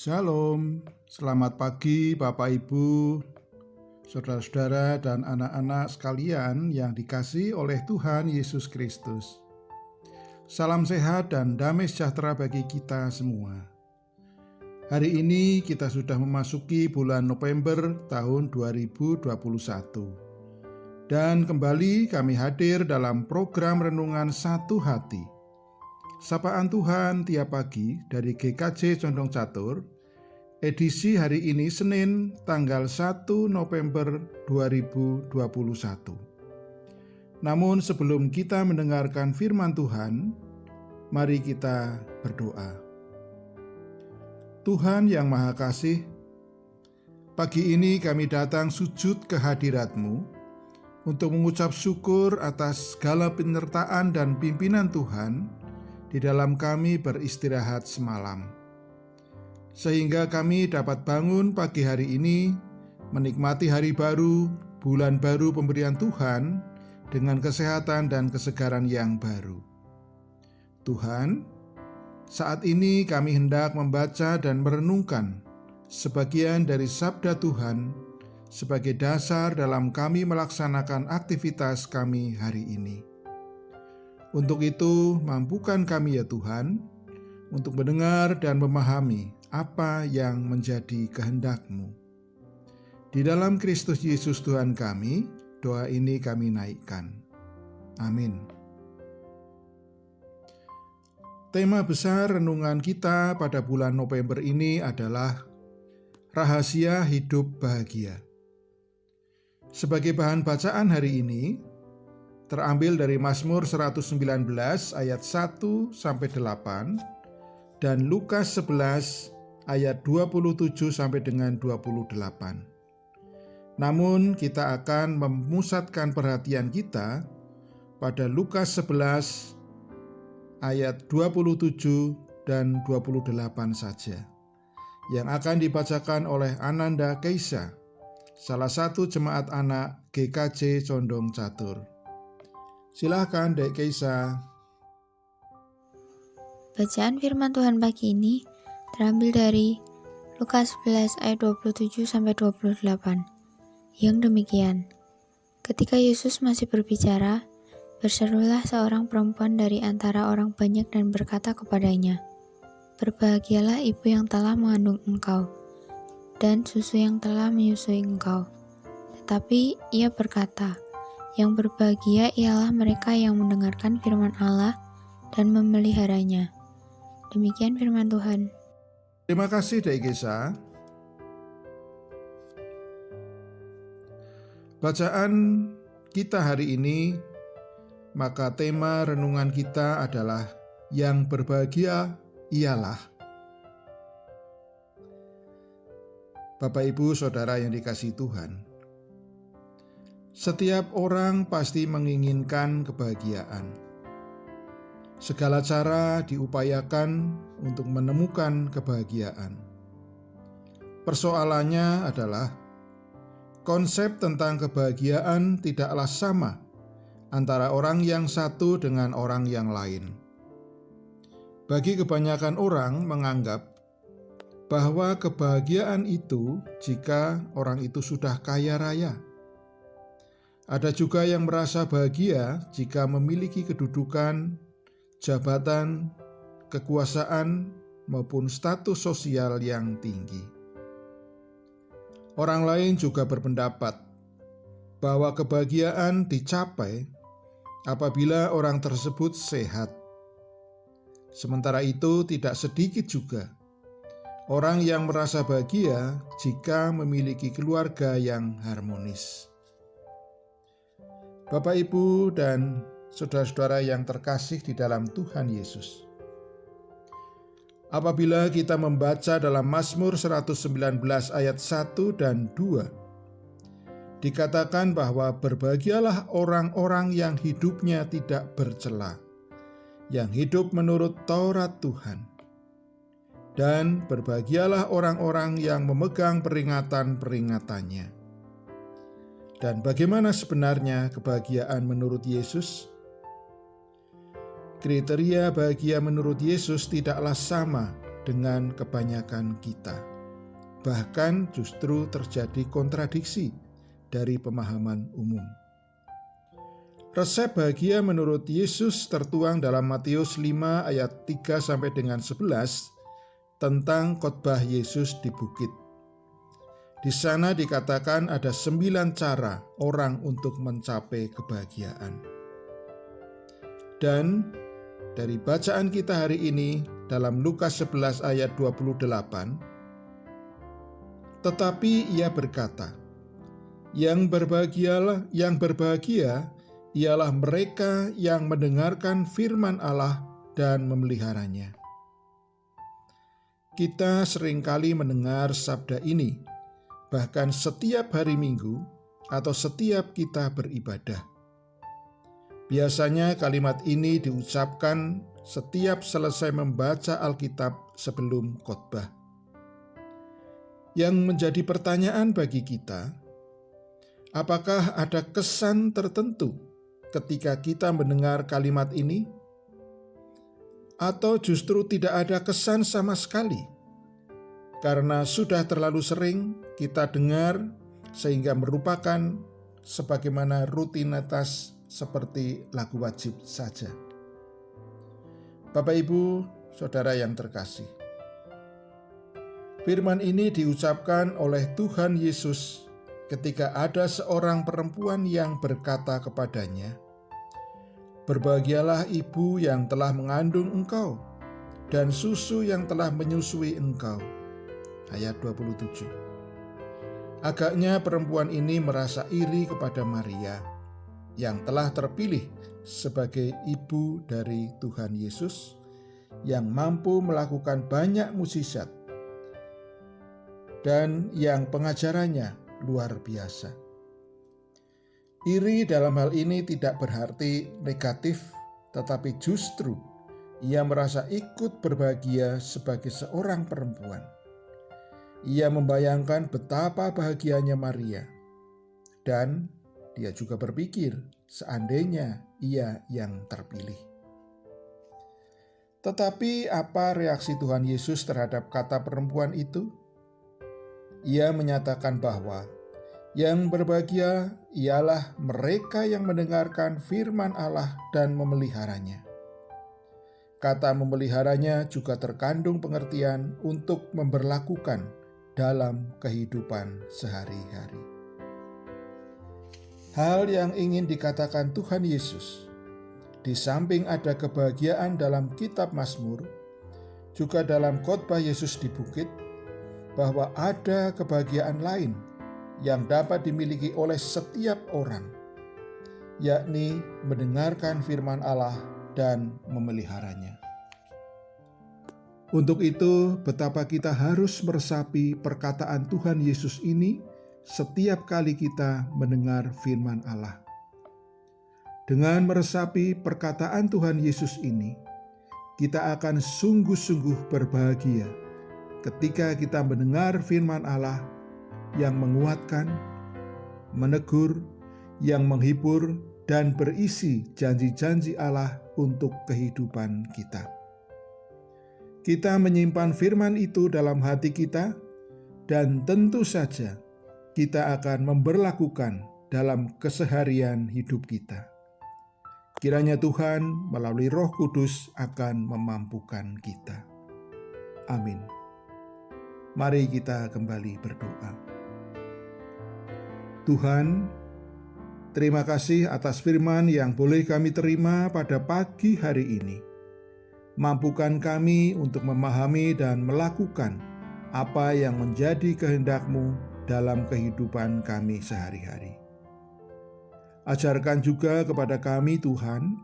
Shalom, selamat pagi Bapak Ibu, saudara-saudara dan anak-anak sekalian yang dikasihi oleh Tuhan Yesus Kristus. Salam sehat dan damai sejahtera bagi kita semua. Hari ini kita sudah memasuki bulan November tahun 2021. Dan kembali kami hadir dalam program Renungan Satu Hati. Sapaan Tuhan tiap pagi dari GKJ Condong Catur, edisi hari ini Senin tanggal 1 November 2021. Namun sebelum kita mendengarkan firman Tuhan, mari kita berdoa. Tuhan yang Maha Kasih, pagi ini kami datang sujud ke hadirat-Mu untuk mengucap syukur atas segala penyertaan dan pimpinan Tuhan di dalam kami beristirahat semalam. Sehingga kami dapat bangun pagi hari ini, menikmati hari baru, bulan baru pemberian Tuhan, dengan kesehatan dan kesegaran yang baru. Tuhan, saat ini kami hendak membaca dan merenungkan sebagian dari sabda Tuhan sebagai dasar dalam kami melaksanakan aktivitas kami hari ini. Untuk itu, mampukan kami ya Tuhan, untuk mendengar dan memahami apa yang menjadi kehendak-Mu. Di dalam Kristus Yesus Tuhan kami, doa ini kami naikkan. Amin. Tema besar renungan kita pada bulan November ini adalah rahasia hidup bahagia. Sebagai bahan bacaan hari ini, terambil dari Mazmur 119 ayat 1-8 dan Lukas 11 ayat 27 sampai dengan 28. Namun kita akan memusatkan perhatian kita pada Lukas 11 ayat 27 dan 28 saja, yang akan dibacakan oleh Ananda Keisa, salah satu jemaat anak GKJ Condong Catur. Silakan Dek Keisa. Bacaan firman Tuhan pagi ini terambil dari Lukas 11 ayat 27 sampai 28. Yang demikian, ketika Yesus masih berbicara, berserulah seorang perempuan dari antara orang banyak dan berkata kepadanya, "Berbahagialah ibu yang telah mengandung engkau, dan susu yang telah menyusui engkau." Tetapi ia berkata, "Yang berbahagia ialah mereka yang mendengarkan firman Allah dan memeliharanya." Demikian firman Tuhan. Terima kasih Dek Keisa. Bacaan kita hari ini, maka tema renungan kita adalah yang berbahagia ialah. Bapak Ibu Saudara yang dikasihi Tuhan, setiap orang pasti menginginkan kebahagiaan. Segala cara diupayakan untuk menemukan kebahagiaan. Persoalannya adalah konsep tentang kebahagiaan tidaklah sama antara orang yang satu dengan orang yang lain. Bagi kebanyakan orang menganggap bahwa kebahagiaan itu jika orang itu sudah kaya raya. Ada juga yang merasa bahagia jika memiliki kedudukan, jabatan, kekuasaan, maupun status sosial yang tinggi. Orang lain juga berpendapat bahwa kebahagiaan dicapai apabila orang tersebut sehat. Sementara itu, tidak sedikit juga orang yang merasa bahagia jika memiliki keluarga yang harmonis. Bapak, Ibu, dan saudara-saudara yang terkasih di dalam Tuhan Yesus, apabila kita membaca dalam Mazmur 119 ayat 1 dan 2, dikatakan bahwa berbahagialah orang-orang yang hidupnya tidak bercela, yang hidup menurut Taurat Tuhan. Dan berbahagialah orang-orang yang memegang peringatan-peringatannya. Dan bagaimana sebenarnya kebahagiaan menurut Yesus? Kriteria bahagia menurut Yesus tidaklah sama dengan kebanyakan kita. Bahkan justru terjadi kontradiksi dari pemahaman umum. Resep bahagia menurut Yesus tertuang dalam Matius 5 ayat 3 sampai dengan 11 tentang khotbah Yesus di bukit. Di sana dikatakan ada 9 cara orang untuk mencapai kebahagiaan. Dan dari bacaan kita hari ini dalam Lukas 11 ayat 28, tetapi ia berkata, yang berbahagia ialah mereka yang mendengarkan firman Allah dan memeliharanya. Kita seringkali mendengar sabda ini, bahkan setiap hari Minggu atau setiap kita beribadah. Biasanya kalimat ini diucapkan setiap selesai membaca Alkitab sebelum khotbah. Yang menjadi pertanyaan bagi kita, apakah ada kesan tertentu ketika kita mendengar kalimat ini? Atau justru tidak ada kesan sama sekali? Karena sudah terlalu sering kita dengar sehingga merupakan sebagaimana rutinitas seperti lagu wajib saja. Bapak, Ibu, Saudara yang terkasih, firman ini diucapkan oleh Tuhan Yesus ketika ada seorang perempuan yang berkata kepadanya, "Berbahagialah ibu yang telah mengandung engkau dan susu yang telah menyusui engkau." Ayat 27. Agaknya perempuan ini merasa iri kepada Maria yang telah terpilih sebagai ibu dari Tuhan Yesus yang mampu melakukan banyak mukjizat dan yang pengajarannya luar biasa. Iri dalam hal ini tidak berarti negatif, tetapi justru ia merasa ikut berbahagia sebagai seorang perempuan. Ia membayangkan betapa bahagianya Maria, dan dia juga berpikir seandainya ia yang terpilih. Tetapi apa reaksi Tuhan Yesus terhadap kata perempuan itu? Ia menyatakan bahwa yang berbahagia ialah mereka yang mendengarkan firman Allah dan memeliharanya. Kata memeliharanya juga terkandung pengertian untuk memberlakukan dalam kehidupan sehari-hari. Hal yang ingin dikatakan Tuhan Yesus, di samping ada kebahagiaan dalam kitab Mazmur, juga dalam khotbah Yesus di bukit, bahwa ada kebahagiaan lain yang dapat dimiliki oleh setiap orang, yakni mendengarkan firman Allah dan memeliharanya. Untuk itu, betapa kita harus meresapi perkataan Tuhan Yesus ini setiap kali kita mendengar firman Allah. Dengan meresapi perkataan Tuhan Yesus ini, kita akan sungguh-sungguh berbahagia ketika kita mendengar firman Allah yang menguatkan, menegur, yang menghibur, dan berisi janji-janji Allah untuk kehidupan kita. Kita menyimpan firman itu dalam hati kita, dan tentu saja kita akan memberlakukan dalam keseharian hidup kita. Kiranya Tuhan melalui Roh Kudus akan memampukan kita. Amin. Mari kita kembali berdoa. Tuhan, terima kasih atas firman yang boleh kami terima pada pagi hari ini. Mampukan kami untuk memahami dan melakukan apa yang menjadi kehendak-Mu dalam kehidupan kami sehari-hari. Ajarkan juga kepada kami Tuhan,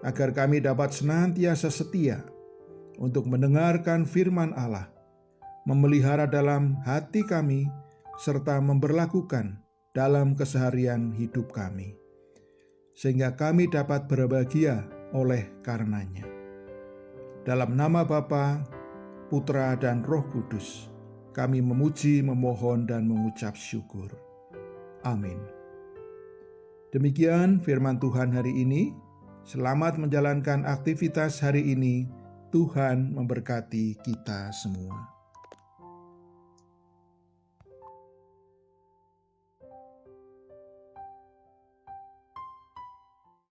agar kami dapat senantiasa setia untuk mendengarkan firman Allah, memelihara dalam hati kami, serta memberlakukan dalam keseharian hidup kami, sehingga kami dapat berbahagia oleh karenanya. Dalam nama Bapa, Putra, dan Roh Kudus, kami memuji, memohon, dan mengucap syukur. Amin. Demikian firman Tuhan hari ini. Selamat menjalankan aktivitas hari ini. Tuhan memberkati kita semua.